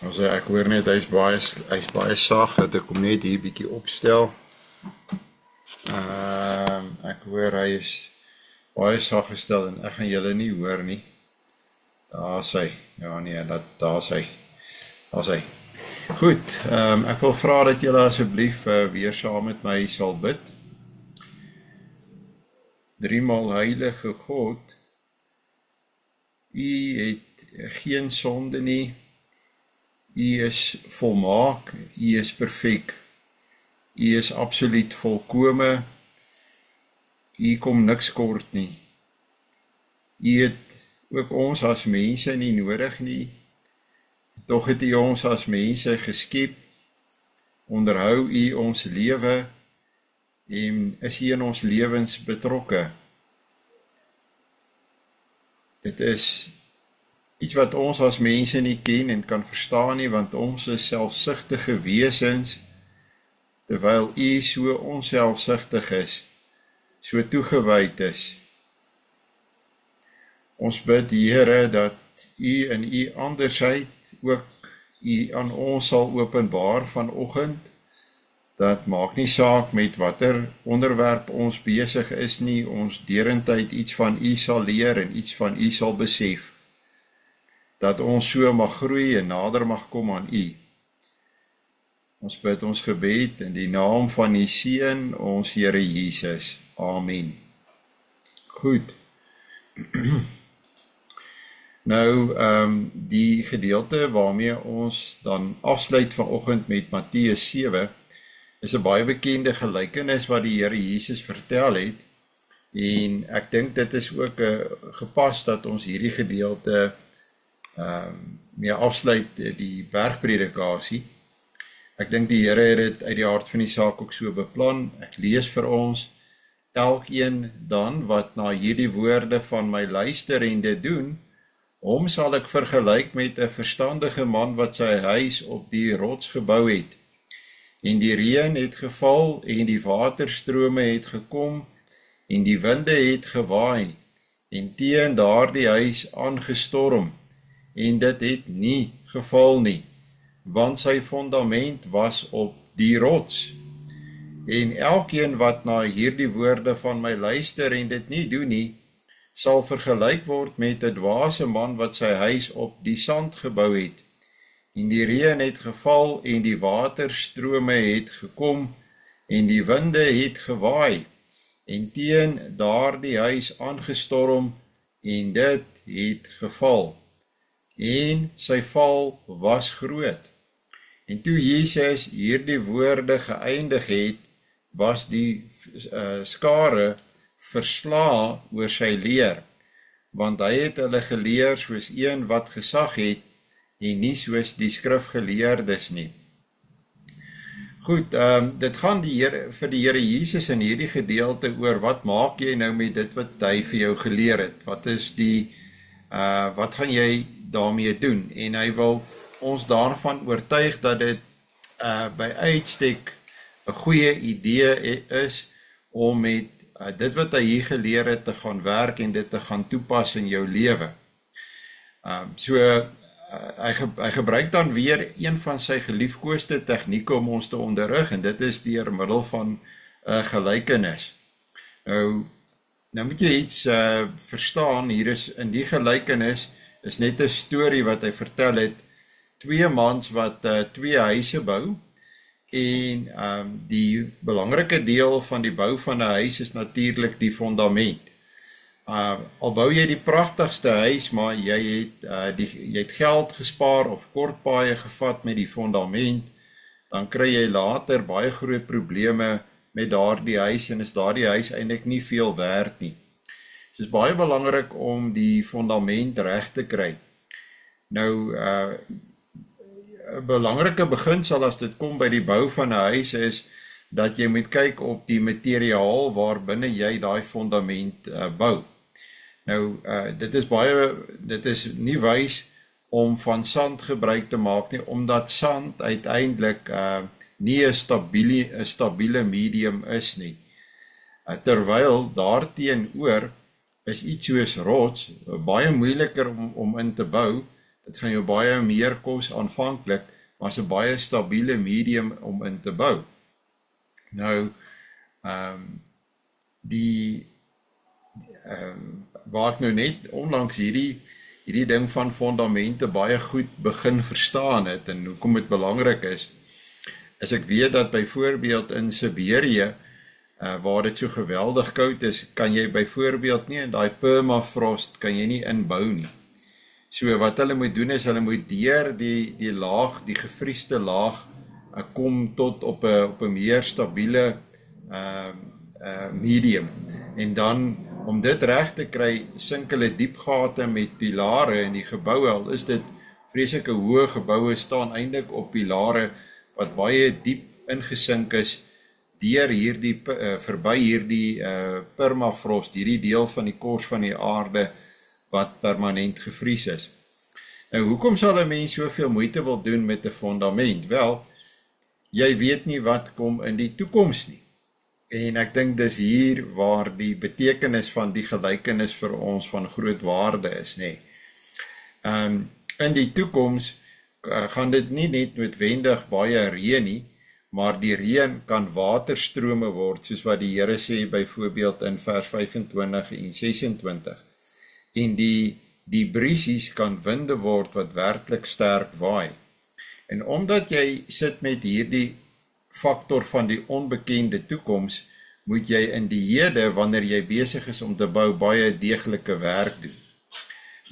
Also ek hoor net hy's baie sag dat ek hom net hier bietjie opstel. Ek hoor hy is baie sag gestel en ek gaan julle nie hoor nie. Daar's hy. Ja nee, daar's hy. Daar's hy. Goed, ek wil vra dat julle asseblief weer saam met my sal bid. Driemaal heilige God, U het geen sonde nie. U is volmaak, U is perfek. U is absoluut volkome. U kom niks kort nie. U het ook ons as mense nie nodig nie. Tog het U ons as mense geskep. Onderhou U ons lewe en is U in ons lewens betrokke. Dit is iets wat ons as mense nie ken en kan verstaan nie, want ons is selfsugtige wesens, terwyl U so onselfsugtig is, so toegewyd is. Ons bid, Here, dat U in U andersheid ook U aan ons sal openbaar vanoggend. Dat maak nie saak met watter onderwerp ons besig is nie, ons derentyd iets van U sal leer en iets van U sal besef. Dat ons so mag groei en nader mag kom aan U. Ons bid ons gebed in die naam van U Seun, ons Here Jesus. Amen. Goed. Nou, die gedeelte waarmee ons dan afsluit vanoggend met Matteus 7, is 'n baie bekende gelykenis wat die Here Jesus vertel het, en ek dink dit is ook gepas dat ons hierdie gedeelte mee afsluit die bergpredikasie. Ek dink die Here het dit uit die hart van die saak ook so beplan. Ek lees vir ons, elkeen dan wat na hierdie woorde van my luister en dit doen, hom sal ek vergelyk met 'n verstandige man wat sy huis op die rots gebou het. En die reën het geval en die waterstrome het gekom en die winde het gewaai en teen daardie huis aangestorm en dit het nie geval nie, want sy fondament was op die rots. En elkeen wat na hierdie woorde van my luister en dit nie doen nie, sal vergelyk word met 'n dwaase man wat sy huis op die sand gebou het. En die reën het geval en die waterstrome het gekom en die winde het gewaai en teen daardie huis aangestorm en dit het geval. En sy val was groot. En toe Jesus hierdie woorde geëindig het, was die skare versla oor sy leer, want hy het hulle geleer soos een wat gesag het, en nie soos die skrifgeleerdes nie. Goed, dit gaan vir die Here Jesus in hierdie gedeelte oor wat maak jy nou met dit wat hy vir jou geleer het? Wat gaan jy daarmee doen? En hy wil ons daarvan oortuig dat dit by uitstek 'n goeie idee is om met dit wat hy hier geleer het te gaan werk en dit te gaan toepas in jou lewe. Hy gebruik dan weer een van sy geliefkoeste tegnieke om ons te onderrig, en dit is deur middel van gelykenis. Nou moet jy iets verstaan, hier is in die gelykenis, is net 'n storie wat hy vertel het, twee mans wat twee huise bou, en die belangrike deel van die bou van 'n huis is natuurlik die fondament. Al bou jy die pragtigste huis, maar jy het geld gespaar of kort paaie gevat met die fondament, dan kry jy later baie groot probleme met daardie huis, en is daardie huis eintlik nie veel werd nie. So is baie belangrik om die fondament reg te kry. Nou, 'n belangrike beginsel as dit kom by die bou van 'n huis is, dat jy moet kyk op die materiaal waarbinne jy daai fondament bou. Nou, dit is nie wys om van sand gebruik te maak nie, omdat sand uiteindelik nie 'n stabiele medium is nie. Terwyl daarteenoor is iets soos rots baie moeiliker om in te bou. Dit gaan jou baie meer kos aanvanklik, maar is 'n baie stabiele medium om in te bou. Nou, waar ek nou net onlangs hierdie ding van fondamente baie goed begin verstaan het, en hoekom dit belangrik is ek weet dat byvoorbeeld in Siberië, waar dit so geweldig koud is, kan jy byvoorbeeld nie in daai permafrost kan jy nie inbou nie. So wat hulle moet doen is, hulle moet deur die laag, die gevriesde laag, kom tot op 'n meer stabiele medium. En dan, om dit reg te kry, sink hulle diep gate met pilare in die geboue, al is dit vreeslike hoë geboue, staan eintlik op pilare wat baie diep ingesink is, deur verby hierdie permafrost, hierdie deel van die kors van die aarde, wat permanent gevries is. Nou, hoekom sal 'n mens soveel moeite wil doen met 'n fondament? Wel, jy weet nie wat kom in die toekoms nie. En ek dink dis hier waar die betekenis van die gelykenis vir ons van groot waarde is, nê. In die toekoms gaan dit nie net noodwendig baie reën nie, maar die reën kan waterstrome word, soos wat die Here sê byvoorbeeld in vers 25 en 26. En die briesies kan winde word wat werklik sterk waai. En omdat jy sit met hierdie faktor van die onbekende toekoms, moet jy in die hede, wanneer jy besig is om te bou, baie deeglike werk doen.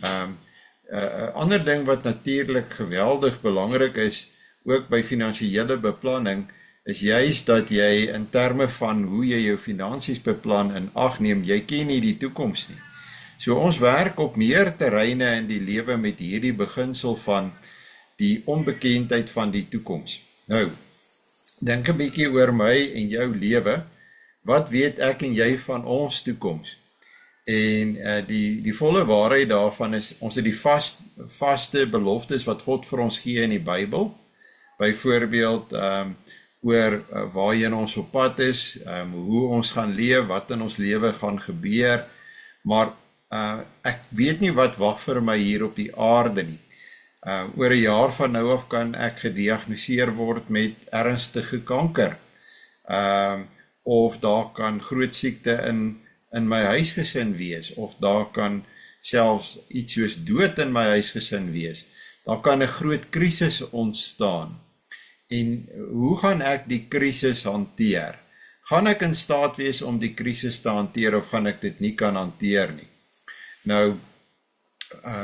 'n ander ding wat natuurlik geweldig belangrik is, ook by finansiële beplanning, is juist dat jy in terme van hoe jy jou finansies beplan in ag neem, jy ken nie die toekoms nie. So ons werk op meer terreine in die lewe met hierdie beginsel van die onbekendheid van die toekoms. Nou, dink 'n bietjie oor my en jou lewe. Wat weet ek en jy van ons toekoms? En die volle waarheid daarvan is, ons het die vaste beloftes wat God vir ons gee in die Bybel. Byvoorbeeld oor waarheen ons op pad is, hoe ons gaan leef, wat in ons lewe gaan gebeur, maar ek weet nie wat wag vir my hier op die aarde nie. Oor 'n jaar van nou af kan ek gediagnoseer word met ernstige kanker. Of daar kan groot siekte in my huisgesin wees, of daar kan selfs iets soos dood in my huisgesin wees. Daar kan 'n groot krisis ontstaan. En hoe gaan ek die krisis hanteer? Gaan ek in staat wees om die krisis te hanteer, of gaan ek dit nie kan hanteer nie? Nou,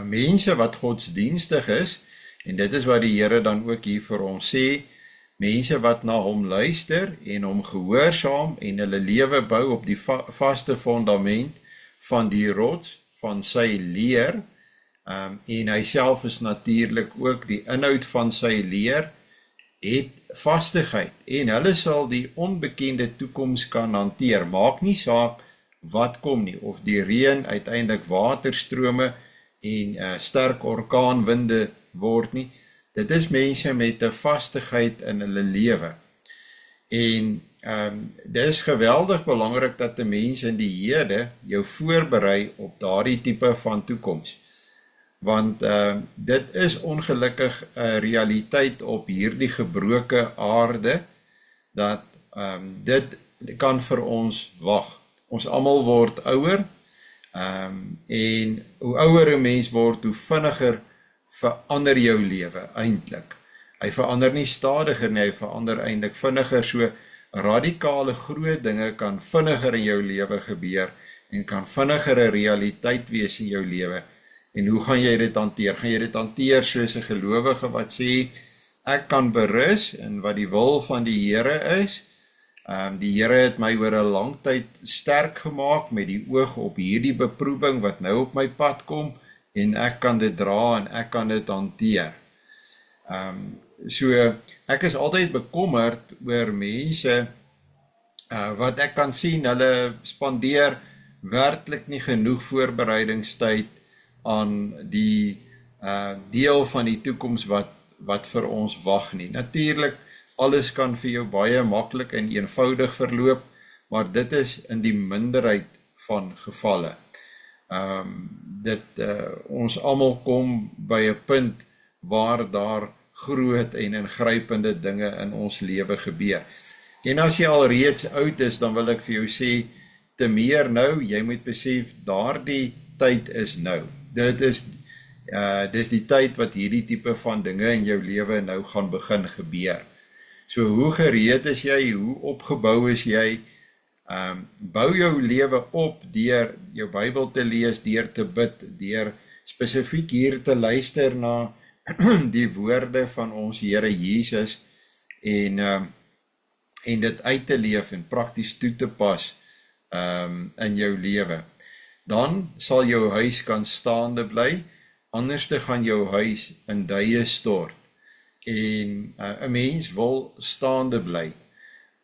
mense wat godsdienstig is, en dit is wat die Here dan ook hier vir ons sê, mense wat na hom luister en hom gehoorsaam en hulle lewe bou op die vaste fondament van die rots van sy leer, en hy self is natuurlik ook die inhoud van sy leer, het vastigheid, en hulle sal die onbekende toekoms kan hanteer. Maak nie saak wat kom nie, of die reën uiteindelik waterstrome en sterk orkaanwinde word nie. Dit is mense met 'n vastigheid in hulle lewe. En dit is geweldig belangrik dat 'n mens in die hede jou voorberei op daardie tipe van toekoms. Want dit is ongelukkig 'n realiteit op hierdie gebroke aarde, dat dit kan vir ons wag. Ons almal word ouer, en hoe ouer 'n mens word, hoe vinniger verander jou lewe eintlik. Hy verander nie stadiger nie, hy verander eintlik vinniger. So radikale groot dinge kan vinniger in jou lewe gebeur, en kan vinniger 'n realiteit wees in jou lewe. En hoe gaan jy dit hanteer? Gaan jy dit hanteer soos 'n gelowige wat sê, ek kan berus in wat die wil van die Here is. Die Here het my oor 'n lang tyd sterk gemaak met die oog op hierdie beproewing wat nou op my pad kom, en ek kan dit dra en ek kan dit hanteer. So ek is altyd bekommerd oor mense wat ek kan sien, hulle spandeer werklik nie genoeg voorbereidingstyd aan die deel van die toekoms wat vir ons wag nie. Natuurlik, alles kan vir jou baie maklik en eenvoudig verloop, maar dit is in die minderheid van gevalle. Ons almal kom by 'n punt waar daar groot en ingrypende dinge in ons lewe gebeur. En as jy al reeds oud is, dan wil ek vir jou sê, te meer nou, jy moet besef, daardie tyd is nou. Dis die tyd wat hierdie tipe van dinge in jou lewe nou gaan begin gebeur. So hoe gereed is jy, hoe opgebou is jy, bou jou lewe op deur jou Bybel te lees, deur te bid, deur spesifiek hier te luister na die woorde van ons Here Jesus en dit uit te leef en prakties toe te pas in jou lewe. Dan sal jou huis kan staande bly, anders te gaan jou huis in duie stort. En 'n mens wil staande bly,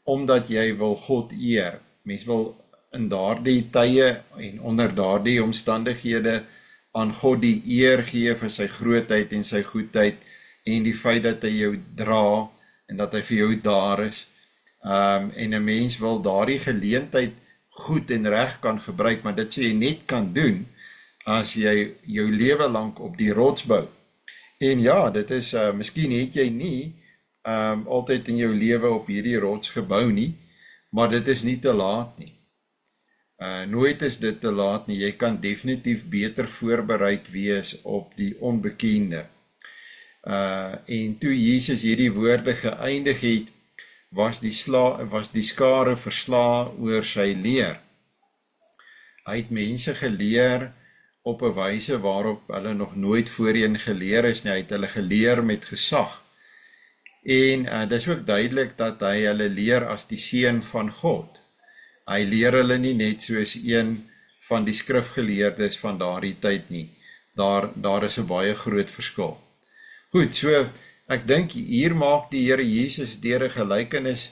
omdat jy wil God eer. Mens wil in daardie tye en onder daardie omstandighede aan God die eer gee vir sy grootheid en sy goedheid en die feit dat hy jou dra en dat hy vir jou daar is. En 'n mens wil daardie geleentheid goed en reg kan gebruik, maar dit sê jy net kan doen as jy jou lewe lank op die rots bou. En ja, dit is, miskien het jy nie altyd in jou lewe op hierdie rots gebou nie, maar dit is nie te laat nie. Nooit is dit te laat nie, jy kan definitief beter voorbereid wees op die onbekende. En toe Jesus hierdie woorde geëindig het, was die skare versla oor sy leer. Hy het mense geleer op 'n wyse waarop hulle nog nooit voorheen geleer is nie. Hy het hulle geleer met gesag. En dit is ook duidelik dat hy hulle leer as die seun van God. Hy leer hulle nie net soos een van die skrifgeleerdes van daardie tyd nie. Daar is 'n baie groot verskil. Goed, so ek dink hier maak die Here Jesus deur 'n gelykenis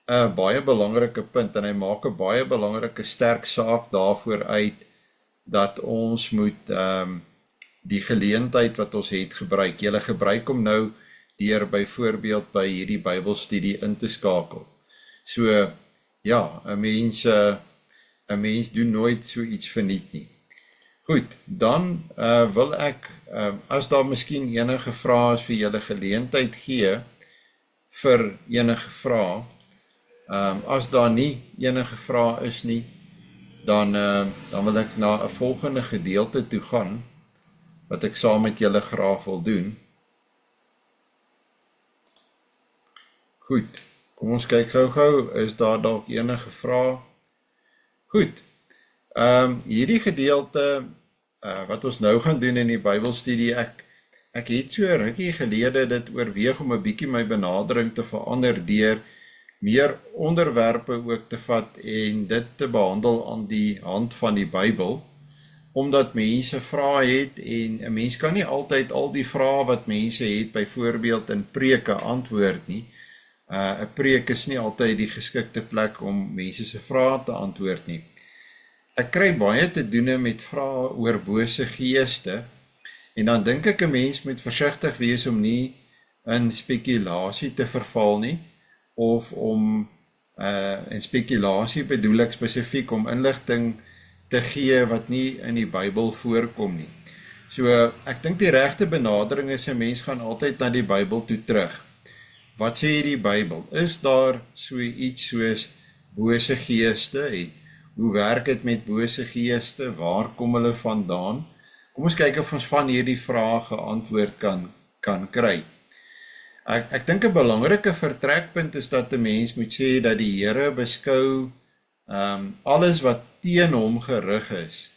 'n baie belangrike punt en hy maak 'n baie belangrike sterk saak daarvoor uit dat ons moet die geleentheid wat ons het gebruik. Julle gebruik hom nou deur byvoorbeeld by hierdie Bybelstudie in te skakel. So ja, 'n mens doen nooit so iets verniet nie. Goed, dan wil ek, as daar miskien enige vrae is vir julle geleentheid gee, vir enige vrae, as daar nie enige vrae is nie, dan wil ek na 'n volgende gedeelte toe gaan, wat ek saam met julle graag wil doen. Goed, kom ons kyk gou, is daar dalk enige vrae? Goed, hierdie gedeelte, wat ons nou gaan doen in die Bybelstudie, ek het so rukkie gelede dit oorweeg om 'n bietjie my benadering te verander deur meer onderwerpe ook te vat en dit te behandel aan die hand van die Bybel, omdat mense vrae het en 'n mens kan nie altyd al die vrae wat mense het, byvoorbeeld in preke antwoord nie. 'n preek is nie altyd die geskikte plek om mense se vrae te antwoord nie. Ek kry baie te doen met vrae oor bose geeste, en dan dink ek 'n mens moet versigtig wees om nie in spekulasie te verval nie, of om, in spekulasie bedoel ek spesifiek om inligting te gee wat nie in die Bybel voorkom nie. So ek dink die regte benadering is 'n mens gaan altyd na die Bybel toe terug. Wat sê die Bybel? Is daar so iets soos bose geeste? Hoe werk dit met bose geeste? Waar kom hulle vandaan? Kom ons kyk of ons van hierdie vrae geantwoord kan kry. Ek dink 'n belangrike vertrekpunt is dat 'n mens moet sê dat die Here beskou alles wat teen hom gerig is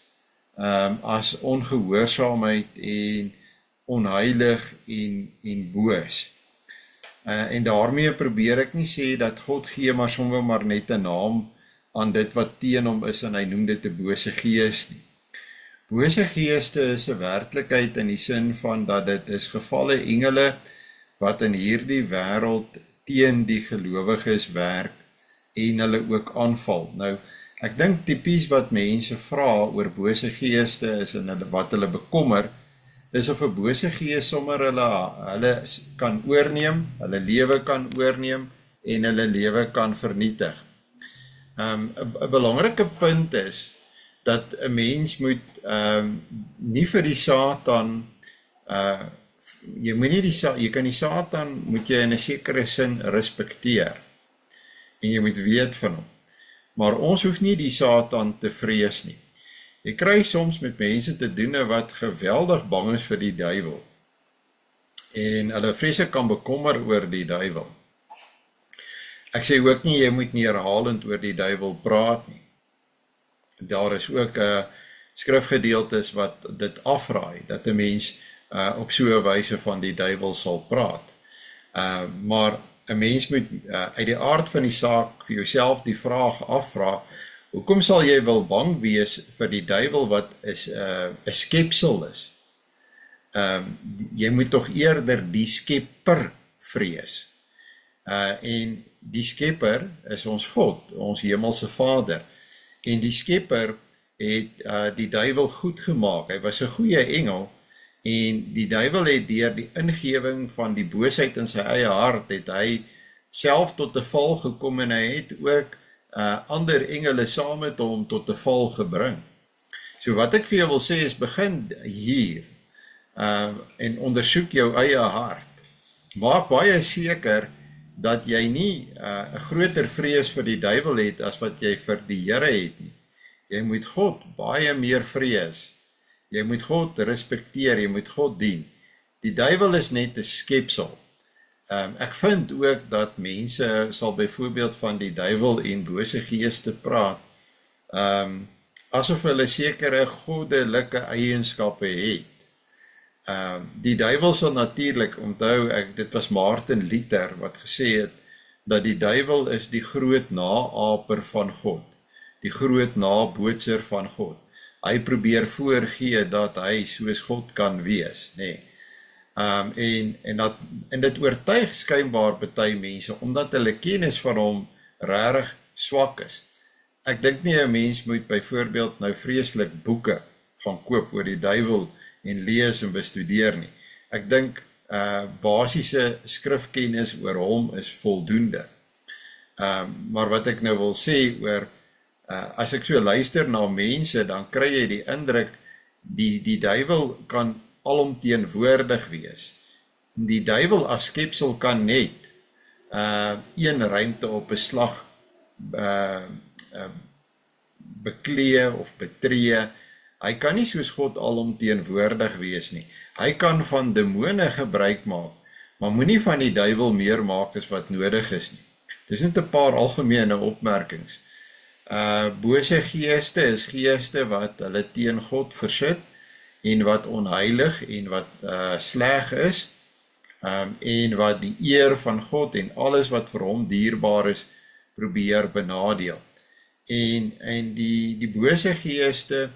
as ongehoorsaamheid en onheilig en boos. En daarmee probeer ek nie sê dat God gee maar sommer maar net 'n naam aan dit wat teen hom is en hy noem dit 'n bose gees nie. Bose geeste is 'n werklikheid in die sin van dat dit is gevalle engele wat in hierdie wêreld teen die gelowiges werk en hulle ook aanval. Nou, ek dink tipies wat mense vra oor bose geeste is en wat hulle bekommer, is of 'n bose gees sommer hulle kan oorneem, hulle lewe kan oorneem en hulle lewe kan vernietig. 'n belangrike punt is dat 'n mens moet nie vir die Satan jy kan die Satan moet jy in 'n sekere sin respekteer en jy moet weet van hom. Maar ons hoef nie die Satan te vrees nie. Jy kry soms met mense te doen wat geweldig bang is vir die duiwel. En hulle vreeslik kan bekommer oor die duiwel. Ek sê ook nie, jy moet nie herhalend oor die duiwel praat nie. Daar is ook skrifgedeeltes wat dit afraai, dat 'n mens op so 'n wyse van die duiwel sal praat. Maar 'n mens moet uit die aard van die saak vir jouself die vraag afvra, hoekom sal jy wel bang wees vir die duiwel wat 'n skepsel is? Jy moet tog eerder die skepper vrees. En die skepper is ons God, ons hemelse Vader. En die skepper het die duiwel goed gemaak. Hy was 'n goeie engel, en die duiwel het deur die ingewing van die boosheid in sy eie hart, het hy self tot 'n val gekom, en hy het ook ander engele saam met hom tot 'n val gebring. So wat ek vir jou wil sê is, begin hier, en ondersoek jou eie hart. Maak baie seker dat jy nie 'n groter vrees vir die duiwel het as wat jy vir die Here het nie. Jy moet God baie meer vrees. Jy moet God respekteer, jy moet God dien. Die duiwel is net 'n skepsel. Ek vind ook dat mense sal byvoorbeeld van die duiwel en bose geeste praat, asof hulle sekere goddelike eienskappe het. Die duiwel sal natuurlik, onthou, dit was Martin Luther wat gesê het, dat die duiwel is die groot naaper van God, die groot nabootser van God. Hy probeer voorgee dat hy soos God kan wees, nee. En dit oortuig skynbaar party mense, omdat hulle kennis van hom regtig swak is. Ek dink nie 'n mens moet byvoorbeeld nou vreeslik boeke gaan koop oor die duiwel en lees en bestudeer nie. Ek dink basiese skrifkennis oor hom is voldoende. Maar wat ek nou wil sê oor, as ek so luister na mense, dan kry jy die indruk, die duiwel kan alomteenwoordig wees. Die duiwel as skepsel kan net een ruimte op 'n slag beklee of betree. Hy kan nie soos God alomteenwoordig wees nie. Hy kan van demone gebruik maak, maar moenie van die duiwel meer maak as wat nodig is nie. Dis net 'n paar algemene opmerkings. Bose geeste is geeste wat hulle teen God versit, en wat onheilig en wat sleg is, en wat die eer van God en alles wat vir hom dierbaar is, probeer benadeel. En die bose geeste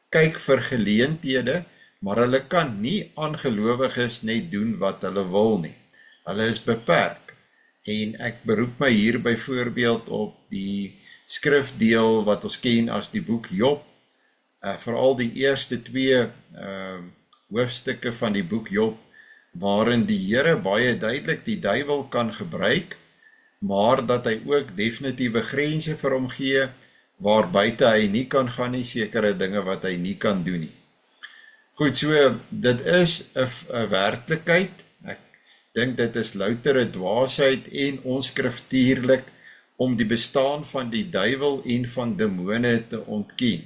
kyk vir geleenthede, maar hulle kan nie aangelowiges net doen wat hulle wil nie. Hulle is beperk. En ek beroep my hier byvoorbeeld op die skrifdeel wat ons ken as die boek Job, veral die eerste 2 hoofstukke van die boek Job, waarin die Here baie duidelik die duiwel kan gebruik, maar dat hy ook definitiewe grense vir hom gee, waar buite hy nie kan gaan nie, sekere dinge wat hy nie kan doen nie. Goed, so, dit is 'n werklikheid. Ek dink dit is loutere dwaasheid en onskriftuurlik om die bestaan van die duiwel en van demone te ontken.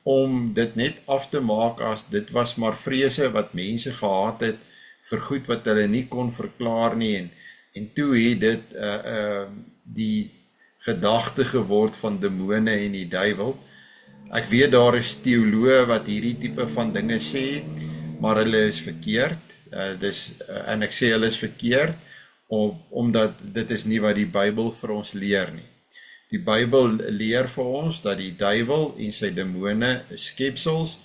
Om dit net af te maak as dit was maar vrese wat mense gehad het vir goed wat hulle nie kon verklaar nie, en toe het dit die gedagte geword van demone en die duiwel. Ek weet daar is teoloë wat hierdie tipe van dinge sê, maar hulle is verkeerd, en ek sê hulle is verkeerd, omdat dit is nie wat die Bybel vir ons leer nie. Die Bybel leer vir ons dat die duiwel en sy demone is skepsels,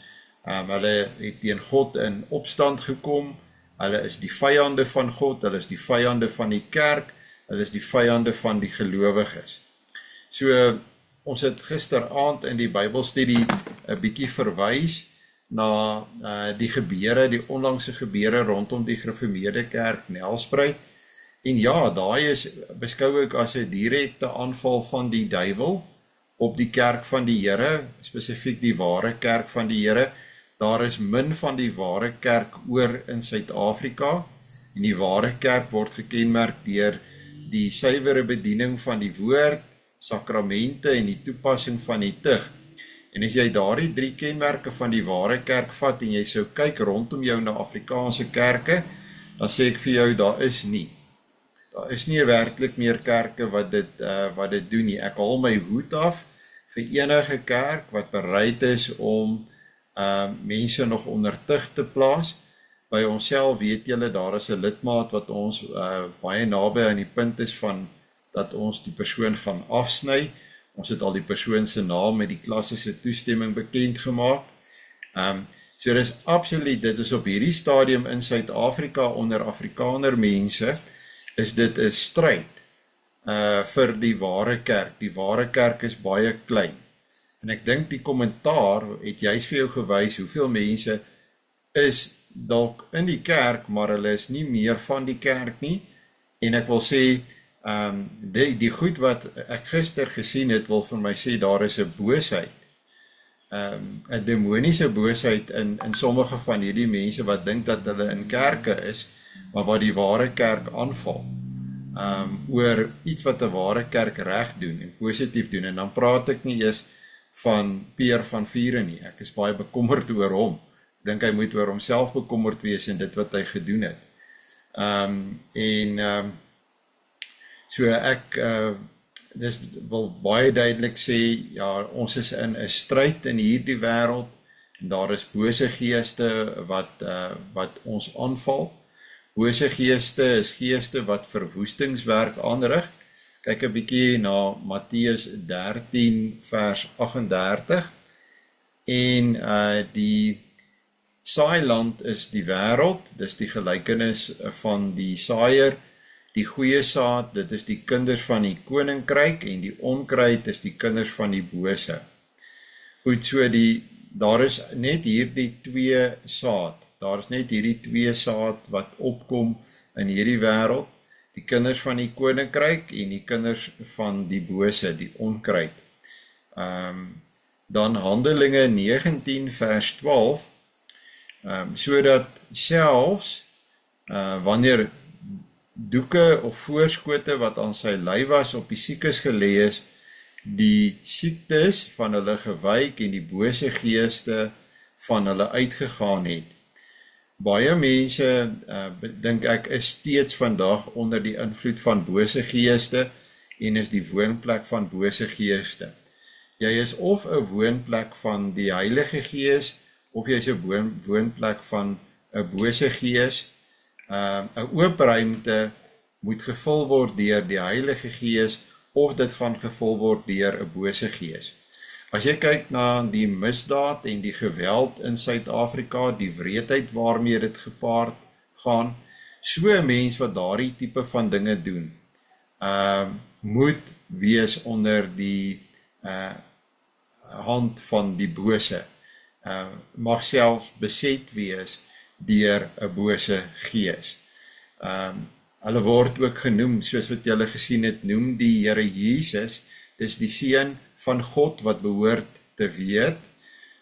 hulle het teen God in opstand gekom, hulle is die vyande van God, hulle is die vyande van die kerk, hulle is die vyande van die gelowiges. So, ons het gisteraand in die Bybelstudie 'n bietjie verwys na die gebeure, die onlangse gebeure rondom die gereformeerde kerk Nelspruit. En ja, daai is beskou ek as 'n direkte aanval van die duiwel op die kerk van die Here, spesifiek die ware kerk van die Here. Daar is min van die ware kerk oor in Suid-Afrika, en die ware kerk word gekenmerk deur die suiwere bediening van die woord, sakramente en die toepassing van die tug. En as jy daardie 3 kenmerke van die ware kerk vat en jy sou kyk rondom jou na Afrikaanse kerke, dan sê ek vir jou, daar is nie werklik meer kerke wat dit doen nie. Ek haal my hoed af vir enige kerk wat bereid is om mense nog onder tug te plaas. By onsself weet julle, daar is 'n lidmaat wat ons baie naby aan die punt is van dat ons die persoon gaan afsny. Ons het al die persoon se naam met die klassiese toestemming bekend gemaak. So dis absoluut, dit is op hierdie stadium in Suid-Afrika onder Afrikaner mense, is dit 'n stryd vir die ware kerk. Die ware kerk is baie klein. En ek dink die kommentaar het juist vir jou gewys hoeveel mense is dalk in die kerk, maar hulle is nie meer van die kerk nie. En ek wil sê, die goed wat ek gister gesien het, wil vir my sê, daar is 'n boosheid, 'n demoniese boosheid in sommige van hierdie mense wat dink dat hulle in kerke is, maar wat die ware kerk aanval, oor iets wat 'n ware kerk reg doen en positief doen. En dan praat ek nie eers van Peer van Vuren nie. Ek is baie bekommerd oor hom. Ek dink hy moet oor homself bekommerd wees en dit wat hy gedoen het. So ek dis wil baie duidelik sê, ja, ons is in 'n stryd in hierdie wêreld, en daar is bose geeste wat ons aanval. Bose geeste is geeste wat verwoestingswerk aanrig. Kyk 'n bietjie na Matteus 13 vers 38. En die saailand is die wêreld, dis die gelykenis van die saaier. Die goeie saad, dit is die kinders van die koninkryk, en die onkruid is die kinders van die bose. Goed, so daar is net hierdie 2 saad. Daar is net hierdie 2 saad wat opkom in hierdie wêreld. Die kinders van die koninkryk en die kinders van die bose, die onkruid. Dan Handelinge 19 vers 12, sodat selfs wanneer doeke of voorskote wat aan sy ly was op die siekes gelê is, die siektes van hulle gewyk en die bose geeste van hulle uitgegaan het. Baie mense, dink ek, is steeds vandag onder die invloed van bose geeste en is die woonplek van bose geeste. Jy is of 'n woonplek van die Heilige Gees, of jy is 'n woonplek van 'n bose gees. 'n oop ruimte moet gevul word deur die Heilige Gees, of dit gaan gevul word deur 'n bose gees. As jy kyk na die misdaad en die geweld in Suid-Afrika, die wreedheid waarmee dit gepaard gaan, so 'n mens wat daardie tipe van dinge doen, moet wees onder die hand van die bose, mag selfs beset wees deur 'n bose gees. Hulle word ook genoem, soos wat julle gesien het, noem die Here Jesus, dis die seun van God wat behoort te weet,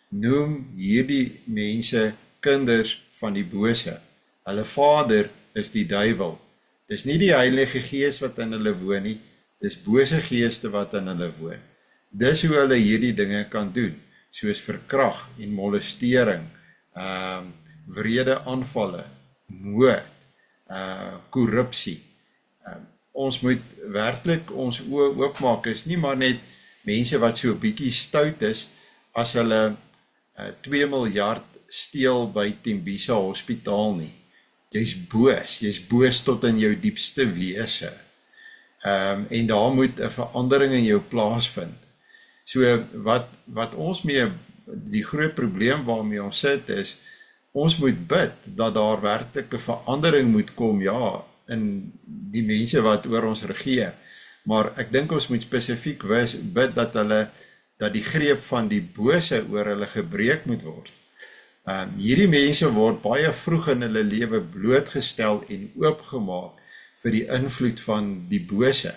noem hierdie mense kinders van die bose. Hulle vader is die duiwel. Dis nie die Heilige Gees wat in hulle woon nie, dis bose geeste wat in hulle woon. Dis hoe hulle hierdie dinge kan doen, soos verkrag en molestering, wrede aanvalle, moord, korrupsie. Ons moet werklik ons oë oopmaak, is nie maar net mense wat so 'n bietjie stout is, as hulle 2 miljard steel by Tembisa Hospitaal nie. Jy's boos tot in jou diepste wese. En daar moet 'n verandering in jou plaasvind. So wat ons mee, die groot probleem waarmee ons sit is, ons moet bid dat daar werklik 'n verandering moet kom, ja, in die mense wat oor ons regeer. Maar ek dink ons moet spesifiek bid dat die greep van die bose oor hulle gebreek moet word. Hierdie mense word baie vroeg in hulle lewe blootgestel en oopgemaak vir die invloed van die bose.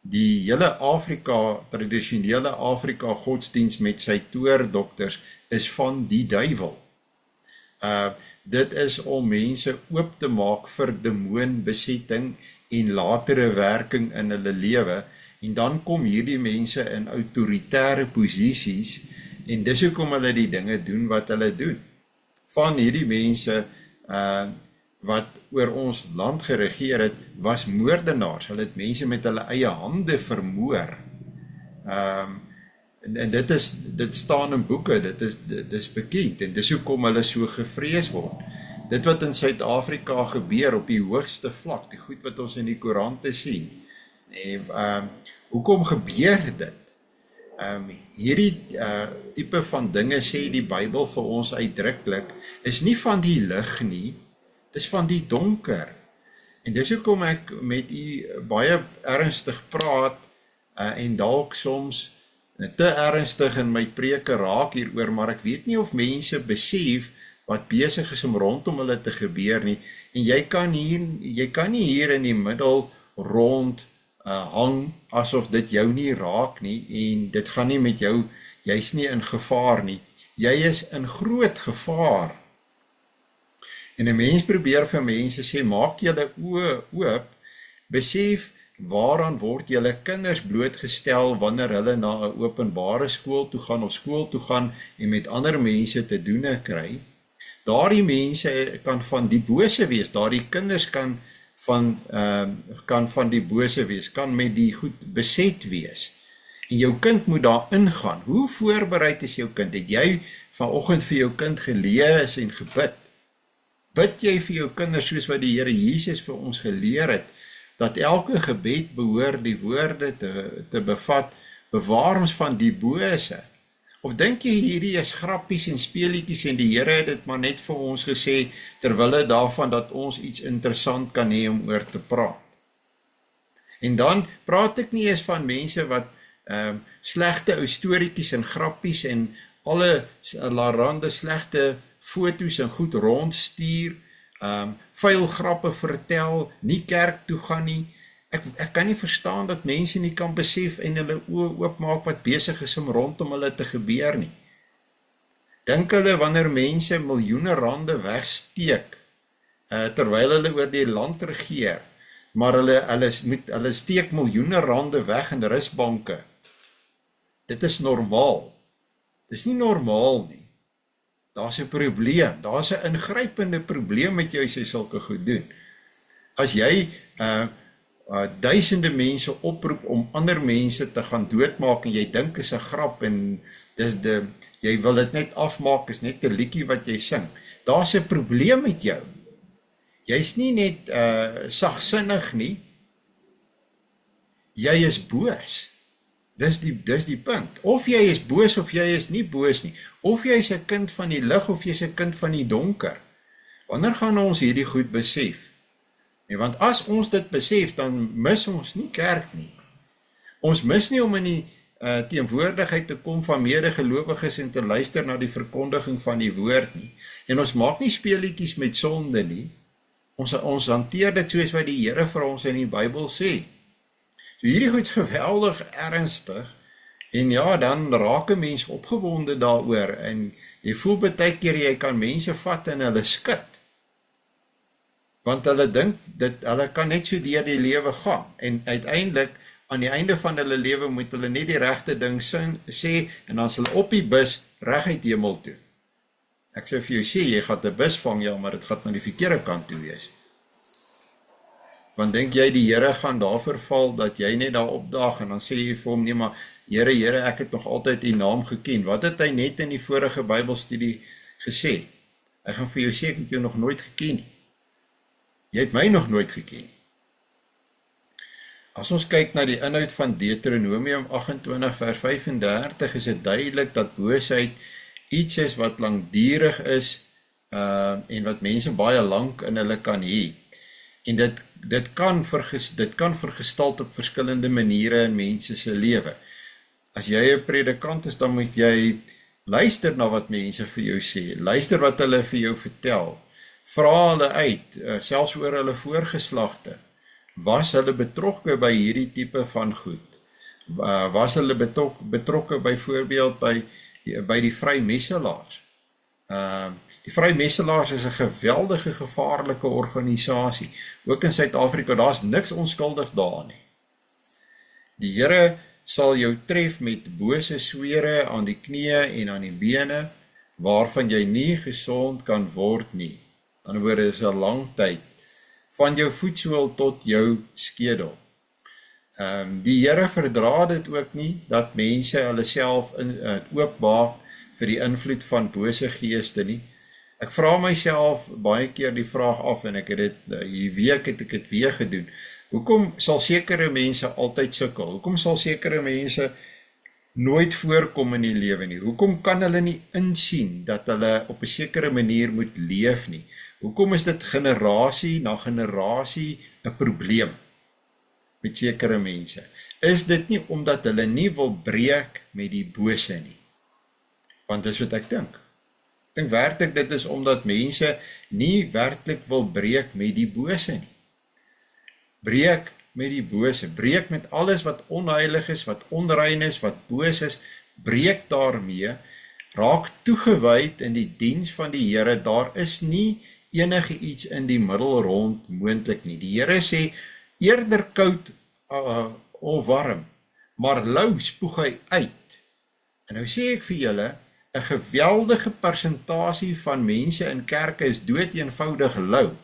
die hele Afrika, tradisionele Afrika godsdienst met sy toordokters is van die duiwel. Dit is om mense oop te maak vir demoonbesetting en latere werking in hulle lewe, en dan kom hierdie mense in autoritaire posisies, en dis hoekom hulle die dinge doen wat hulle doen. Van hierdie mense wat oor ons land geregeer het, was moordenaars. Hulle het mense met hulle eie hande vermoor. En dit staan in boeke, dit is bekend, en dis hoekom hulle so gevrees word. Dit wat in Suid-Afrika gebeur op die hoogste vlak, die goed wat ons in die koerante sien, hoekom gebeur dit? Hierdie type van dinge sê die Bybel vir ons uitdruklik, is nie van die lig nie, dit is van die donker. En dis hoekom ek met u baie ernstig praat, en dalk soms te ernstig in my preke raak hieroor, maar ek weet nie of mense besef wat besig is om rondom hulle te gebeur nie, en jy kan nie hier in die middel rond hang, asof dit jou nie raak nie, en dit gaan nie met jou, jy is nie in gevaar nie, jy is in groot gevaar. En 'n mens probeer vir mense sê, maak julle oë oop, besef waaraan word julle kinders blootgestel wanneer hulle na 'n openbare skool toe gaan of skool toe gaan en met ander mense te doen kry. Daardie mense kan van die bose wees, daardie kinders kan van die bose wees, kan met die goed beset wees. En jou kind moet daar ingaan. Hoe voorbereid is jou kind? Het jy vanoggend vir jou kind gelees en gebid? Bid jy vir jou kinders soos wat die Here Jesus vir ons geleer het, dat elke gebed behoort die woorde te bevat, bewaar ons van die bose? Of dink jy hierdie is grappies en speelietjies en die Here het dit maar net vir ons gesê, terwille daarvan dat ons iets interessant kan hê om oor te praat? En dan praat ek nie eens van mense wat slegte ou storieetjies en grappies en alle larande slegte foto's en goed rondstuur, vuil grappe vertel, nie kerk toe gaan nie. Ek kan nie verstaan dat mense nie kan besef en hulle oë oopmaak wat besig is om rondom hulle te gebeur nie. Dink hulle wanneer mense miljoene rande wegsteek, terwyl hulle oor die land regeer, maar hulle steek miljoene rande weg in rusbanke. Dit is normaal. Dit is nie normaal nie. Daar is 'n probleem, daar is 'n ingrypende probleem met jou as jy sulke goed doen. As jy duisende mense oproep om ander mense te gaan doodmaak en jy dink is 'n grap en jy wil dit net afmaak, is net 'n liedjie wat jy sing. Daar is 'n probleem met jou. Jy's nie net sagsinnig nie, jy is boos. Dis die punt. Of jy is boos of jy is nie boos nie. Of jy is 'n kind van die lig of jy is 'n kind van die donker. Wanneer gaan ons hierdie goed besef? En want as ons dit besef, dan mis ons nie kerk nie. Ons mis nie om in die teenwoordigheid te kom van medegelowiges en te luister na die verkondiging van die woord nie. En ons maak nie speelietjies met sonde nie. Ons hanteer dit soos wat die Here vir ons in die Bybel sê. So hierdie goed is geweldig ernstig, en ja, dan raak 'n mens opgewonde daaroor, en jy voel baie keer jy kan mense vat en hulle skud, want hulle dink, hulle kan net so deur die lewe gaan, en uiteindelik, aan die einde van hulle lewe moet hulle net die regte ding sê, en dan is hulle op die bus reguit hemel toe. Ek sê vir jou sê, jy gaan 'n bus vang, ja, maar dit gaan na die verkeerde kant toe wees. Want dink jy die Here gaan daarvoor val, dat jy net daar opdaag, en dan sê jy vir hom, nee maar, Here, ek het nog altyd die naam geken. Wat het hy net in die vorige Bybelstudie gesê? Ek gaan vir jou sê, ek het jou nog nooit geken nie. Jy het my nog nooit geken. As ons kyk na die inhoud van Deuteronomium 28 vers 35, is dit duidelik dat boosheid iets is wat langdurig is, en wat mense baie lank in hulle kan hê. En dit kan vergestalt op verskillende maniere in mense se lewe. As jy 'n predikant is, dan moet jy luister na wat mense vir jou sê, luister wat hulle vir jou vertel, vra hulle uit, selfs oor hulle voorgeslagte, Was hulle betrokke by hierdie tipe van goed? Was hulle betrokke byvoorbeeld by die Vrymesselaars? Die Vrymesselaars is 'n geweldige gevaarlike organisasie. Ook in Suid-Afrika, daar's niks onskuldig daar nie. Die Here sal jou tref met bose swere aan die knieë en aan die bene, waarvan jy nie gesond kan word nie. Aan die ander woorde is 'n lang tyd, van jou voetsool tot jou skedel. Die Here verdra dit ook nie, dat mense hulle self oopmaak vir die invloed van bose geeste nie. Ek vra myself baie keer die vraag af, en ek het dit, hierdie week het ek dit weer gedoen. Hoekom sal sekere mense altyd sukkel? Hoekom sal sekere mense nooit voorkom in die lewe nie? Hoekom kan hulle nie insien dat hulle op 'n sekere manier moet leef nie? Hoekom is dit generasie na generasie 'n probleem met sekere mense? Is dit nie omdat hulle nie wil breek met die bose nie? Want dis wat ek dink. Ek dink werklik dit is omdat mense nie werklik wil breek met die bose nie. Breek met die bose, breek met alles wat onheilig is, wat onrein is, wat boos is, breek daarmee, raak toegewyd in die diens van die Here. Daar is nie enige iets in die middelrond moontlik nie. Die Here sê, eerder koud of warm, maar lou spoeg hy uit. En nou sê ek vir julle, 'n geweldige persentasie van mense in kerke is dood eenvoudig lou.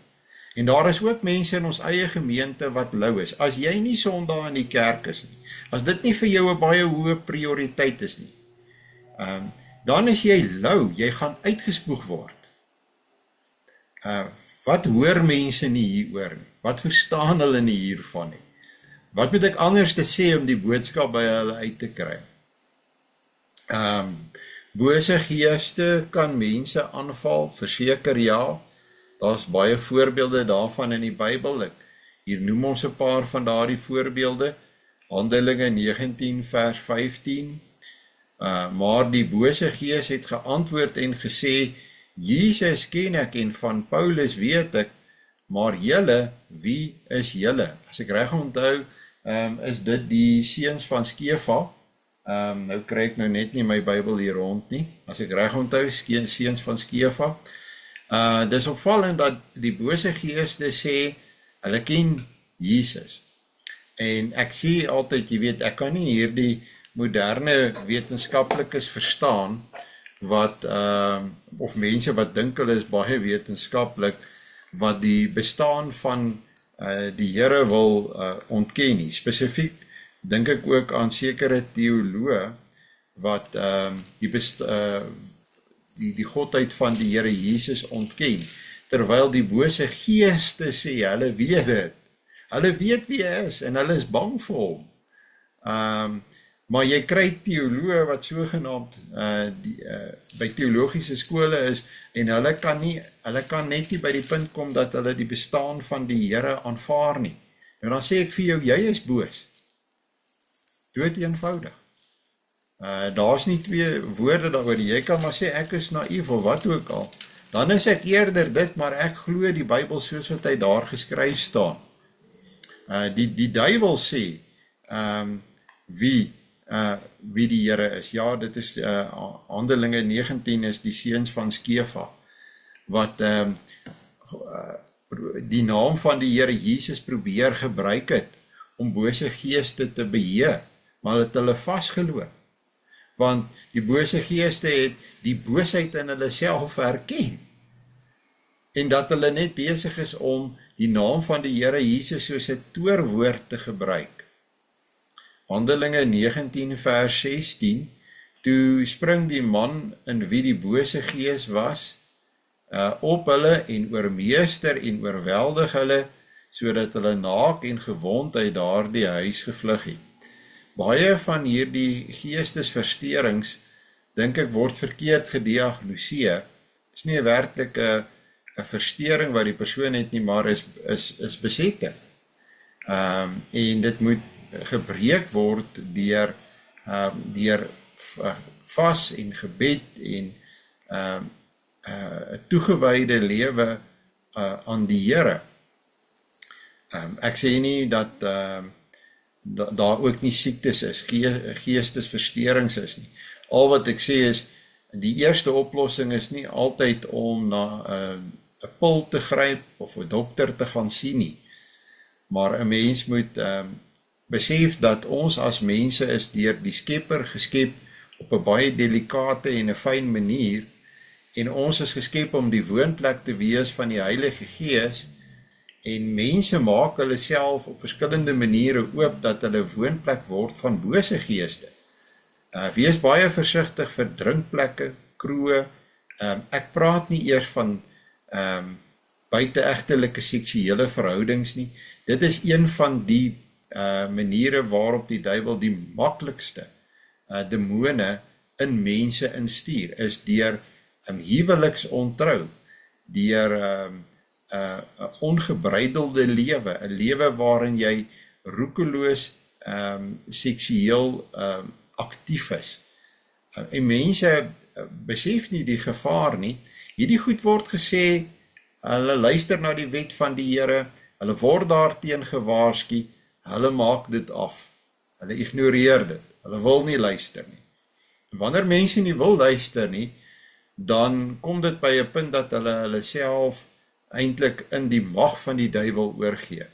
En daar is ook mense in ons eie gemeente wat lou is. As jy nie Sondag in die kerk is nie, as dit nie vir jou 'n baie hoë prioriteit is nie, dan is jy lou, jy gaan uitgespoeg word. Wat hoor mense nie hieroor nie? Wat verstaan hulle nie hiervan nie? Wat moet ek anders te sê om die boodskap by hulle uit te kry? Bose geeste kan mense aanval, verseker ja. Daar's baie voorbeelde daarvan in die Bybel. Hier noem ons 'n paar van daardie voorbeelde. Handelinge 19 vers 15. Maar die bose gees het geantwoord en gesê, Jesus ken ek en van Paulus weet ek, maar julle, wie is julle? As ek reg onthou, is dit die seuns van Skefa. Nou kry ek nou net nie my Bybel hier rond nie. As ek reg onthou, seuns van Skefa. Dis opvallend dat die bose geeste sê, hulle ken Jesus. En ek sê altyd, jy weet, ek kan nie hierdie moderne wetenskaplikes verstaan, wat, of mense wat dink hulle is baie wetenskaplik, wat die bestaan van die Here wil ontken nie. Spesifiek dink ek ook aan sekere teoloë, wat die godheid van die Here Jesus ontken, terwyl die bose geeste sê, hulle weet dit. Hulle weet wie hy is, en hulle is bang vir hom. Maar jy kry teoloë wat sogenaamd by teologiese skole is, en hulle kan net nie by die punt kom dat hulle die bestaan van die Here aanvaar nie. En dan sê ek vir jou, jy is boos. Dood eenvoudig. Daar's nie twee woorde daaroor. Jy kan maar sê, ek is naïef of wat ook al. Dan is ek eerder dit, maar ek glo die Bybel soos wat hy daar geskryf staan. Die duiwel sê, wie die Here is. Ja, dit is Handelinge 19 is die seuns van Skefa, wat die naam van die Here Jesus probeer gebruik het, om bose geeste te beheer, maar het hulle vasgeloop. Want die bose geeste het die boosheid in hulle self herken, en dat hulle net besig is om die naam van die Here Jesus soos 'n toorwoord te gebruik. Handelinge 19 vers 16, toe spring die man in wie die bose gees was, op hulle en oormeester en oorweldig hulle, sodat hulle naak en gewond uit daardie huis gevlug het. Baie van hierdie geestesversteurings, dink ek, word verkeerd gediagnoseer. Is nie werklik 'n versteuring wat die persoon het nie, maar is besetting. En dit moet gebreek word deur vas en gebed en 'n toegewyde lewe aan die Here. Ek sê nie dat daar ook nie siektes is, geestesversteurings is nie. Al wat ek sê is, die eerste oplossing is nie altyd om na 'n pil te gryp of 'n dokter te gaan sien nie. Maar 'n mens moet besef dat ons as mense is deur die Skepper geskep op 'n baie delikate en 'n fyn manier, en ons is geskep om die woonplek te wees van die Heilige Gees, en mense maak hulle self op verskillende maniere oop dat hulle woonplek word van bose geeste. Wees baie versigtig vir drinkplekke, kroë. Ek praat nie eers van buiteegtelike seksuele verhoudings nie. Dit is een van die maniere waarop die duiwel die maklikste demone in mense instuur, is deur huweliksontrou, deur 'n ongebreidelde lewe, 'n lewe waarin jy roekeloos seksueel aktief is. En mense besef nie die gevaar nie. Hierdie goed word gesê, hulle luister na die wet van die Here, hulle word daarteen gewaarsku, hulle maak dit af. Hulle ignoreer dit, hulle wil nie luister nie. Wanneer mense nie wil luister nie, dan kom dit by 'n punt dat hulle self eintlik in die mag van die duiwel oorgee.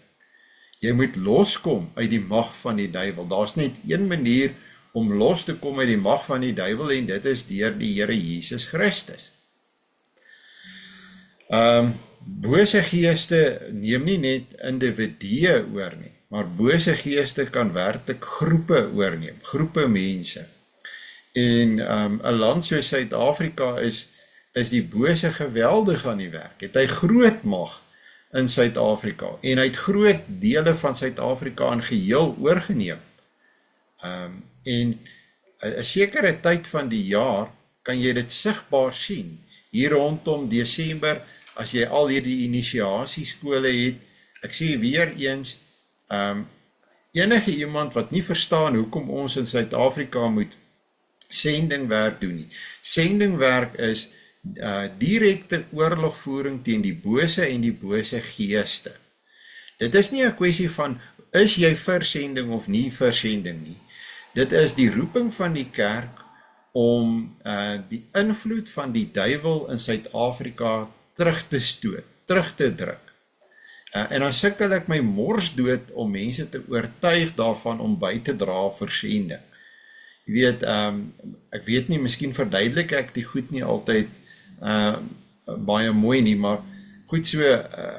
Jy moet loskom uit die mag van die duiwel. Daar's net een manier om los te kom uit die mag van die duiwel, en dit is deur die Here Jesus Christus. Bose geeste neem nie net individue oor nie, maar bose geeste kan werklik groepe oorneem, groepe mense. En 'n land soos Suid-Afrika is die bose geweldig aan die werk. Het hy groot mag in Suid-Afrika, en hy het groot dele van Suid-Afrika in geheel oorgeneem. En 'n sekere tyd van die jaar kan jy dit sigbaar sien. Hier rondom Desember, as jy al hierdie inisiasieskole het, ek sê weer eens, enige iemand wat nie verstaan hoekom ons in Suid-Afrika moet sendingwerk doen nie. Sendingwerk is direkte oorlogvoering teen die bose en die bose geeste. Dit is nie 'n kwessie van, is jy vir sending of nie vir sending nie. Dit is die roeping van die kerk om die invloed van die duiwel in Suid-Afrika terug te stoot, terug te druk. En dan sukkel ek my mors dood om mense te oortuig daarvan om by te dra vir sending. Jy weet, ek weet nie, miskien verduidelik ek die goed nie altyd baie mooi nie, maar goed, so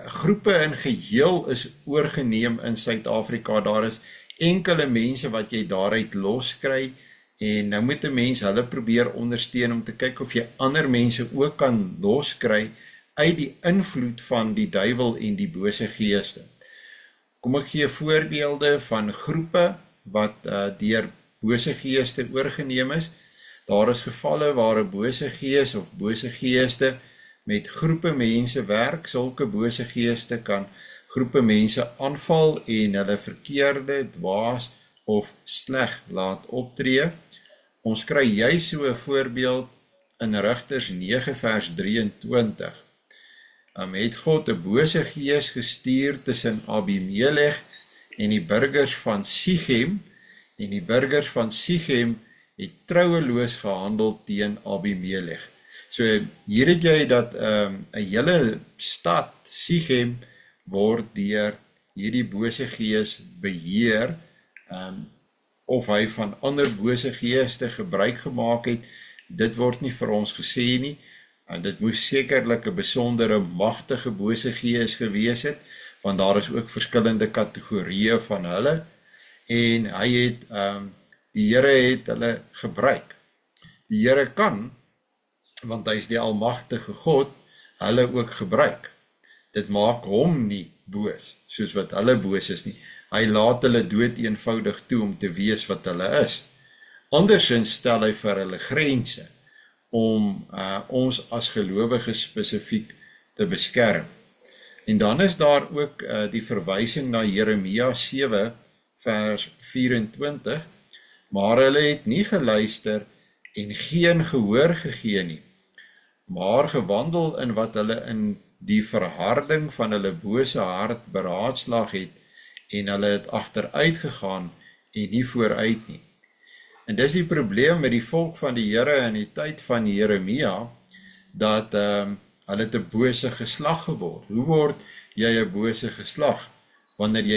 groepe in geheel is oorgeneem in Suid-Afrika. Daar is enkele mense wat jy daaruit loskry, en nou moet 'n mens hulle probeer ondersteun om te kyk of jy ander mense ook kan loskry uit die invloed van die duiwel en die bose geeste. Kom ek gee voorbeelde van groepe wat deur bose geeste oorgeneem is. Daar is gevalle waar 'n bose gees of bose geeste met groepe mense werk. Sulke bose geeste kan groepe mense aanval en hulle verkeerde, dwaas of sleg laat optree. Ons kry juis so 'n voorbeeld in Rigters 9 vers 23. Het God 'n bose gees gestuur tussen Abimelech en die burgers van Sichem, en die burgers van Sichem het trouweloos gehandel teen Abimelech. So hier het jy dat 'n hele stad Sichem word deur hierdie bose gees beheer, of hy van ander bose geeste gebruik gemaak het, dit word nie vir ons gesê nie. Dit moes sekerlik 'n besondere magtige bose gees gewees het, want daar is ook verskillende kategorieë van hulle, en hy het, die Here het hulle gebruik. Die Here kan, want hy is die almagtige God, hulle ook gebruik. Dit maak hom nie boos, soos wat hulle boos is nie. Hy laat hulle dood eenvoudig toe om te wees wat hulle is. Andersins stel hy vir hulle grense, om ons as gelowiges spesifiek te beskerm. En dan is daar ook die verwysing na Jeremia 7 vers 24, maar hulle het nie geluister en geen gehoor gegee nie, maar gewandel in wat hulle in die verharding van hulle bose hart beraadslag het en hulle het agteruit gegaan en nie vooruit nie. En dis die probleem met die volk van die Here in die tyd van Jeremia, dat hulle het 'n bose geslag geword. Hoe word jy 'n bose geslag? Wanneer jy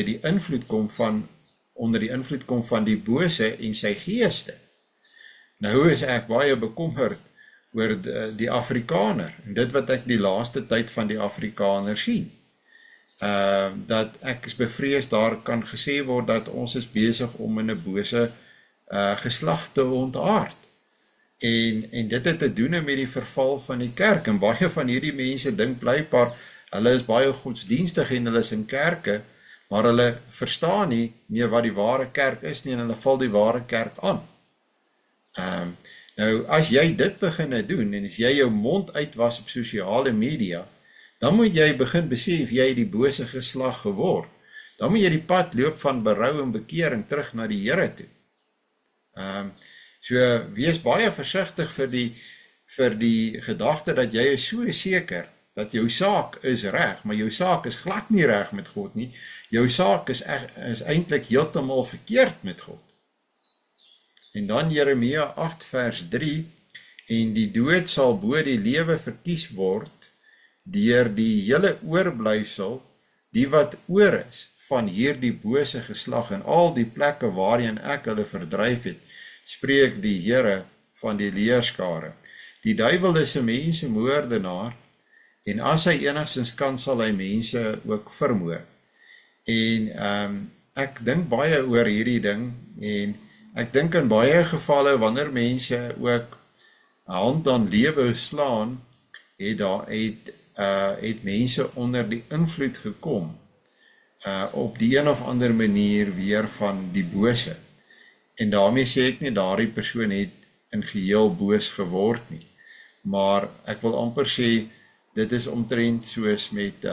onder die invloed kom van die bose en sy geeste. Nou is ek baie bekommerd oor die Afrikaner, en dit wat ek die laaste tyd van die Afrikaner sien. Dat ek is bevrees, daar kan gesê word dat ons is besig om in 'n bose geslag te ontaard. En dit het te doen met die verval van die kerk, en baie van hierdie mense dink blykbaar, hulle is baie godsdienstig en hulle is in kerke, maar hulle verstaan nie meer wat die ware kerk is nie, en hulle val die ware kerk aan. Nou, as jy dit begin doen, en as jy jou mond uitwas op sosiale media, dan moet jy begin besef, jy het die bose geslag geword. Dan moet jy die pad loop van berou en bekering terug na die Here toe. So, wees baie versigtig vir die gedagte dat jy is so seker, dat jou saak is reg, maar jou saak is glad nie reg met God nie. Jou saak is eintlik heeltemal verkeerd met God. En dan Jeremia 8 vers 3, en die dood sal bo die lewe verkies word, deur die hele oorblyfsel, die wat oor is, van hierdie bose geslag, en al die plekke waarheen ek hulle verdryf het, spreek die Here van die leerskare. Die duiwel is 'n mensemoordenaar, en as hy enigstens kan, sal hy mense ook vermoor. En ek dink baie oor hierdie ding, en ek dink in baie gevalle, wanneer mense ook hand aan lewe slaan, het mense onder die invloed gekom, op die een of ander manier weer van die bose. En daarmee sê ek nie, daardie persoon het in geheel boos geword nie. Maar ek wil amper sê, dit is omtrent soos met,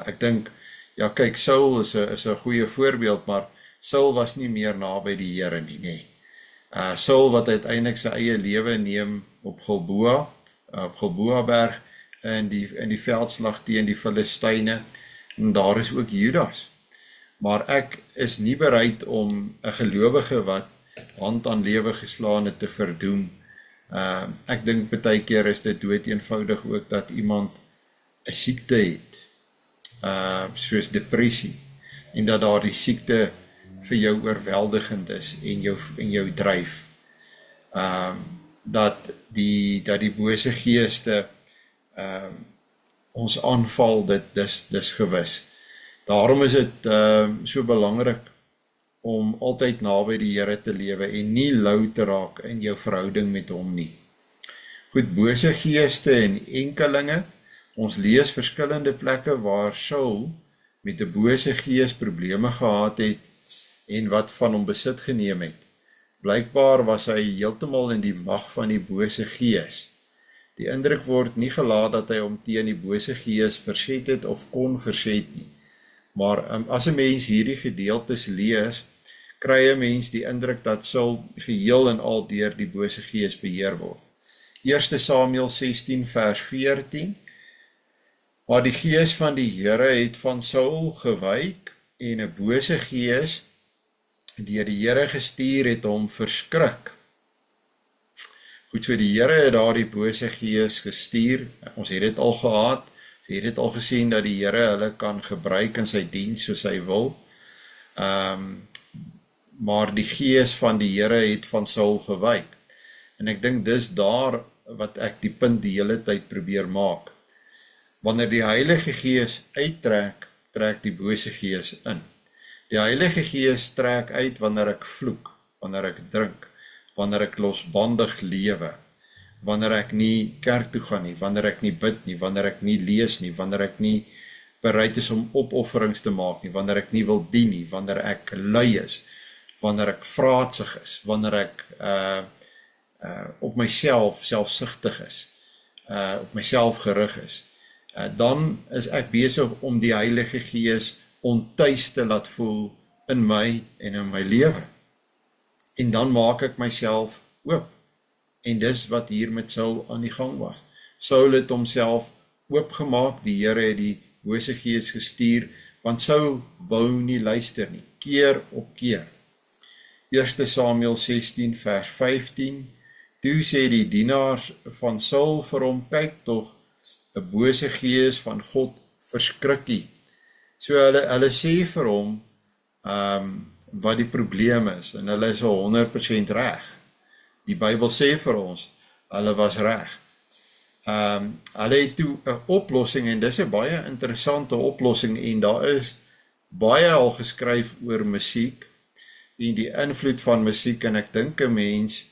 ek dink, ja kyk, Saul is 'n goeie voorbeeld, maar Saul was nie meer naby die Here nie, nee. Saul wat uiteindelik sy eie lewe neem op Gilboaberg, in die veldslag teen die Filistyne, en daar is ook Judas. Maar ek is nie bereid om 'n gelowige wat hand aan lewe geslaan het te verdoem. Ek dink partykeer is dit dood eenvoudig ook dat iemand 'n siekte het, soos depressie, en dat daar die siekte vir jou oorweldigend is en jou dryf. Dat die bose geeste ons aanval, dis gewis. Daarom is dit so belangrik om altyd naby die Here te lewe en nie lou te raak in jou verhouding met hom nie. Goed, bose geeste en enkelinge, ons lees verskillende plekke waar Saul met 'n bose gees probleme gehad het en wat van hom besit geneem het. Blykbaar was hy heeltemal in die mag van die bose gees. Die indruk word nie gelaat dat hy hom teen die bose gees verset het of kon verset nie. Maar as 'n mens hierdie gedeeltes lees, kry 'n mens die indruk dat Saul geheel en al deur die bose gees beheer word. 1 Samuel 16 vers 14, maar die gees van die Here het van Saul gewyk en 'n bose gees deur die Here gestuur het hom verskrik. Goed, so die Here het daar die bose gees gestuur, ons het dit al gehad, ons het dit al gesien dat die Here hulle kan gebruik in sy diens soos hy wil, maar die gees van die Here het van Saul gewyk, en ek dink dis daar wat ek die punt die hele tyd probeer maak. Wanneer die Heilige Gees uittrek, trek die bose gees in. Die Heilige Gees trek uit wanneer ek vloek, wanneer ek drink, wanneer ek losbandig lewe, wanneer ek nie kerk toe gaan nie, wanneer ek nie bid nie, wanneer ek nie lees nie, wanneer ek nie bereid is om opofferings te maak nie, wanneer ek nie wil dien nie, wanneer ek lui is, wanneer ek vraatsig is, wanneer ek op myself selfsugtig is, op myself gerig is, dan is ek besig om die Heilige Gees ontuis te laat voel in my en in my lewe. En dan maak ek myself oop. En dis wat hier met Saul aan die gang was. Saul het homself oopgemaak, die Here het die bose gees gestuur, want Saul wou nie luister nie, keer op keer. 1 Samuel 16 vers 15, toe sê die dienaars van Saul vir hom, kyk tog, 'n bose gees van God verskrikkie. So hulle sê vir hom, wat die probleem is, en hulle is 100% reg. Die Bybel sê vir ons, hulle was reg. Hulle het toe 'n oplossing, en dis 'n baie interessante oplossing, en daar is baie al geskryf oor musiek, en die invloed van musiek, en ek dink 'n mens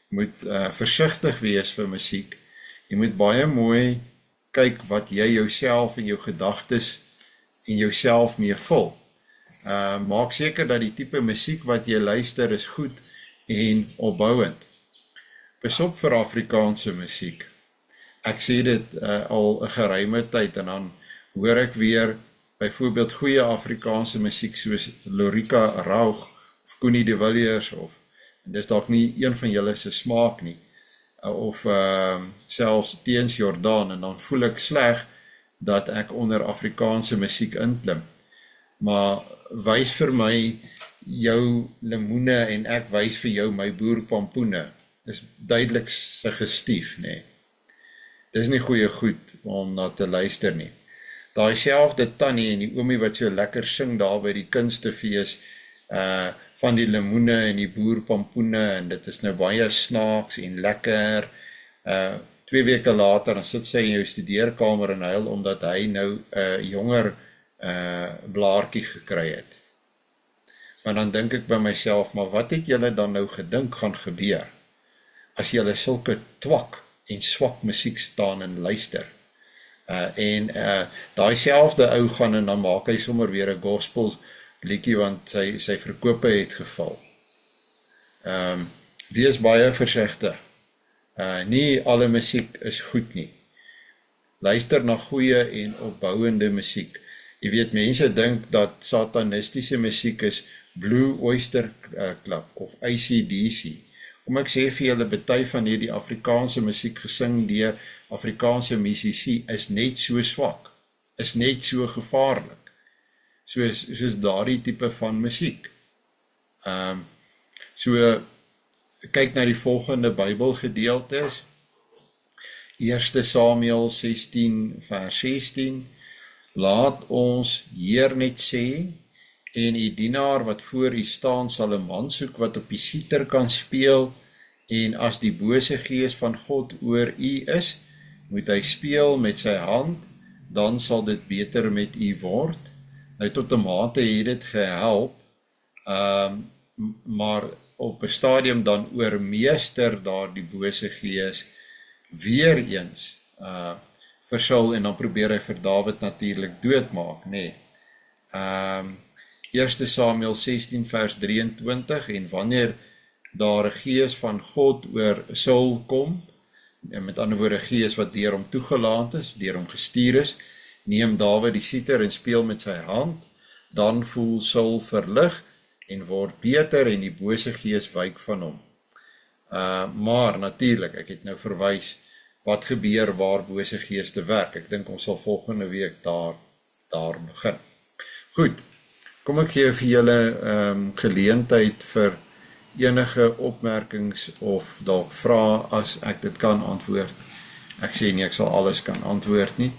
moet versigtig wees vir musiek. Jy moet baie mooi kyk wat jy jouself en jou gedagtes en jouself mee vul. Maak seker dat die tipe musiek wat jy luister is goed en opbouend. Pas op vir Afrikaanse musiek. Ek sê dit al 'n geruime tyd, en dan hoor ek weer byvoorbeeld goeie Afrikaanse musiek soos Lorika Raug of Koenie de Villiers, en dis dalk nie een van julle se smaak nie, of selfs Teens Jordaan, en dan voel ek sleg dat ek onder Afrikaanse musiek inklim. Maar wys vir my jou lemoene en ek wys vir jou my boerpampoene. Is duidelik suggestief, nee. Dis nie goeie goed om na te luister nie. Daai selfde tannie en die oomie wat so lekker sing daar by die kunstefees, van die lemoene en die boerpampoene, en dit is nou baie snaaks en lekker. 2 weke later, dan sit sy in jou studeerkamer en huil, omdat hy nou 'n jonger blaartjie gekry het. Maar dan dink ek by myself, maar wat het julle dan nou gedink gaan gebeur, as julle sulke twak en swak musiek staan en luister? Daai selfde ou gaan, en dan maak hy sommer weer 'n gospel liedjie, want sy verkope het geval. Wees baie versigtig. Nie alle musiek is goed nie. Luister na goeie en opbouende musiek. Jy weet, mense dink dat satanistische musiek is Blue Oyster Club of AC/DC. Kom ek sê vir julle, party van hierdie Afrikaanse musiek gesing deur Afrikaanse musici is net so swak, is net so gevaarlik, soos daardie tipe van musiek. Kyk na die volgende Bybelgedeeltes. 1 Samuel 16 vers 16, laat ons Heer net sê, en die dienaar wat voor u staan sal 'n man soek wat op die siter kan speel, en as die bose gees van God oor u is, moet hy speel met sy hand, dan sal dit beter met u word. Nou tot 'n mate het dit gehelp, maar op 'n stadium dan oormeester daar die bose gees weer eens vir Saul, en dan probeer hy vir Dawid natuurlik doodmaak, nee. 1 Samuel 16 vers 23, en wanneer daar 'n gees van God oor Saul kom, en met ander woorde 'n gees wat deur hom toegelaat is, deur hom gestuur is, neem Dawid die siter en speel met sy hand, dan voel Saul verlig en word beter, en die bose gees wyk van hom. Maar natuurlik, ek het nou verwys wat gebeur waar bose geeste werk. Ek dink ons sal volgende week daar begin. Goed, kom ek gee vir julle geleentheid vir enige opmerkings of dalk vrae as ek dit kan antwoord. Ek sê nie ek sal alles kan antwoord nie,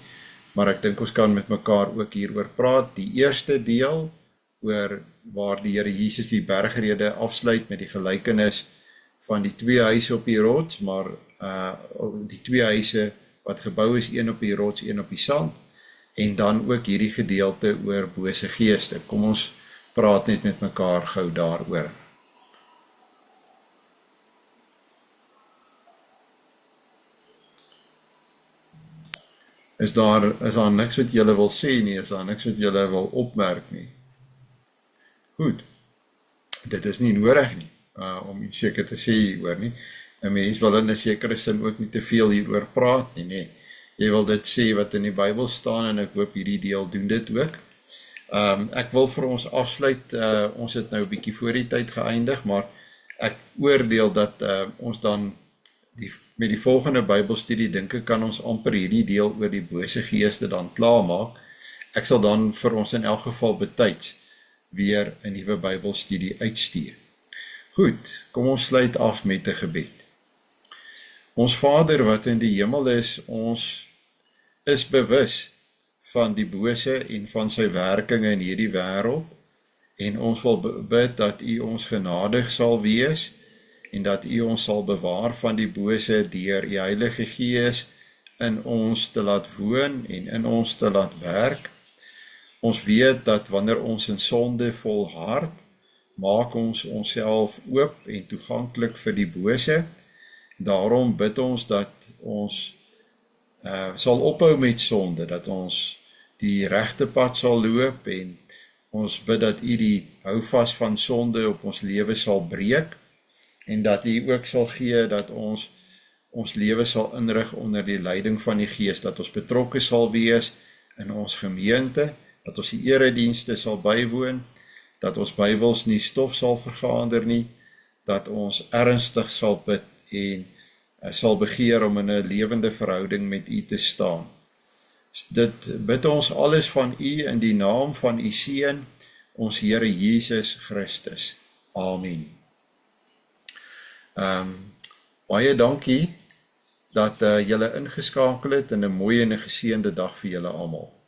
maar ek dink ons kan met mekaar ook hieroor praat. Die eerste deel oor waar die Here Jesus die bergrede afsluit met die gelykenis van die 2 huise op die rots, maar die 2 huise wat gebou is, een op die rots, een op die sand, en dan ook hierdie gedeelte oor bose geeste. Kom ons praat net met mekaar gou daaroor. Is daar niks wat julle wil sê nie, is daar niks wat julle wil opmerk nie? Goed, dit is nie nodig nie, om iets seker te sê hieroor nie. 'n Mens wil in 'n sekere sin ook nie te veel hieroor praat nie, nee. Jy wil dit sê wat in die Bybel staan, en ek hoop hierdie deel doen dit ook. Ek wil vir ons afsluit, ons het nou 'n bietjie voor die tyd geëindig, maar ek oordeel dat ons dan Met die volgende Bybelstudie dink ek kan ons amper hierdie deel oor die bose geeste dan klaarmaak. Ek sal dan vir ons in elk geval betyds weer 'n nuwe Bybelstudie uitstuur. Goed, kom ons sluit af met 'n gebed. Ons Vader wat in die hemel is, ons is bewus van die bose en van sy werkinge in hierdie wêreld, en ons wil bid dat U ons genadig sal wees, en dat U ons sal bewaar van die bose deur U Heilige Gees in ons te laat woon en in ons te laat werk. Ons weet dat wanneer ons in sonde volhard, maak ons onsself oop en toeganklik vir die bose. Daarom bid ons dat ons sal ophou met sonde, dat ons die regte pad sal loop, en ons bid dat U die houvas van sonde op ons lewe sal breek, en dat U ook sal gee dat ons lewe sal inrig onder die leiding van die Gees, dat ons betrokke sal wees in ons gemeente, dat ons die eredienste sal bywoon, dat ons Bybels nie stof sal vergader nie, dat ons ernstig sal bid en sal begeer om in 'n lewende verhouding met U te staan. Dit bid ons alles van U in die naam van U Seun, ons Here Jesus Christus. Amen. Baie dankie dat julle ingeskakel het, en 'n mooi en 'n geseënde dag vir julle almal.